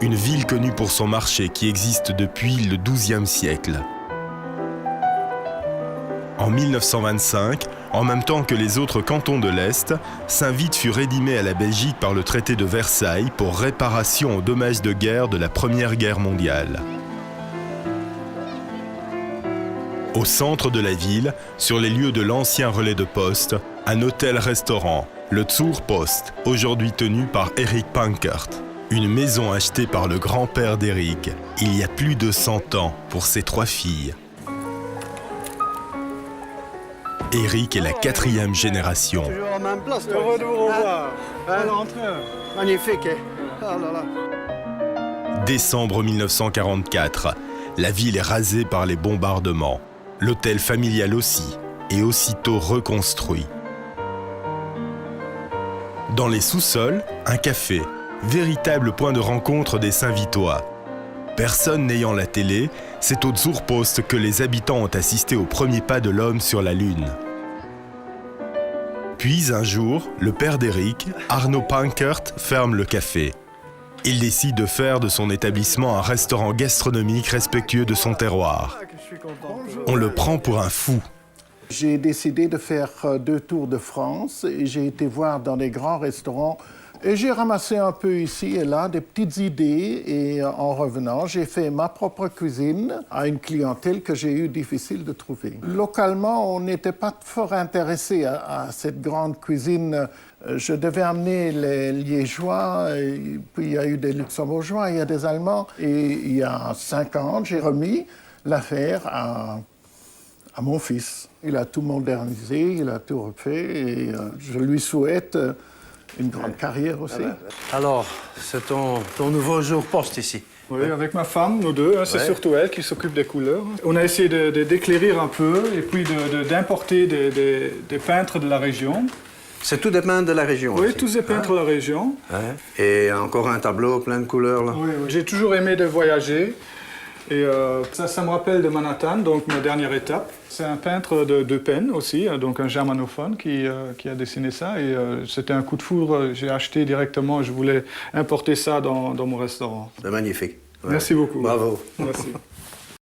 une ville connue pour son marché qui existe depuis le XIIe siècle. En 1925, en même temps que les autres cantons de l'Est, Saint-Vith fut rédimé à la Belgique par le traité de Versailles pour réparation aux dommages de guerre de la Première Guerre mondiale. Au centre de la ville, sur les lieux de l'ancien relais de poste, un hôtel-restaurant, le Zurpost, aujourd'hui tenu par Eric Pankert. Une maison achetée par le grand-père d'Eric, il y a plus de 100 ans, pour ses 3 filles. Eric est la 4e génération. Toujours en même place, toi. Heureux de vous revoir. Hein? L'entrée. Magnifique, hein? Oh là là. Décembre 1944, la ville est rasée par les bombardements. L'hôtel familial aussi, et aussitôt reconstruit. Dans les sous-sols, un café, véritable point de rencontre des Saint-Vithois. Personne n'ayant la télé, c'est au Zurpost que les habitants ont assisté au premier pas de l'homme sur la Lune. Puis un jour, le père d'Eric, Arno Pankert, ferme le café. Il décide de faire de son établissement un restaurant gastronomique respectueux de son terroir. On le prend pour un fou. J'ai décidé de faire 2 tours de France et j'ai été voir dans des grands restaurants. Et j'ai ramassé un peu ici et là des petites idées et en revenant, j'ai fait ma propre cuisine à une clientèle que j'ai eu difficile de trouver. Localement, on n'était pas fort intéressé à cette grande cuisine. Je devais amener les Liégeois, et puis il y a eu des Luxembourgeois, il y a des Allemands. Et il y a 5 ans, j'ai remis l'affaire à mon fils. Il a tout modernisé, il a tout refait et je lui souhaite une grande carrière aussi. Alors, c'est ton nouveau jour-poste ici. Oui, avec ma femme, nous deux. C'est surtout elle qui s'occupe des couleurs. On a essayé d'éclairir un peu et puis d'importer des peintres de la région. C'est tout des peintres de la région. Oui, ici. tous des peintres de la région. Hein? Et encore un tableau plein de couleurs là. Oui, oui. J'ai toujours aimé de voyager. Et ça me rappelle de Manhattan, donc ma dernière étape. C'est un peintre de Pen aussi, donc un germanophone qui a dessiné ça. Et c'était un coup de foudre, j'ai acheté directement, je voulais importer ça dans mon restaurant. C'est magnifique. Ouais. Merci beaucoup. Bravo. Merci.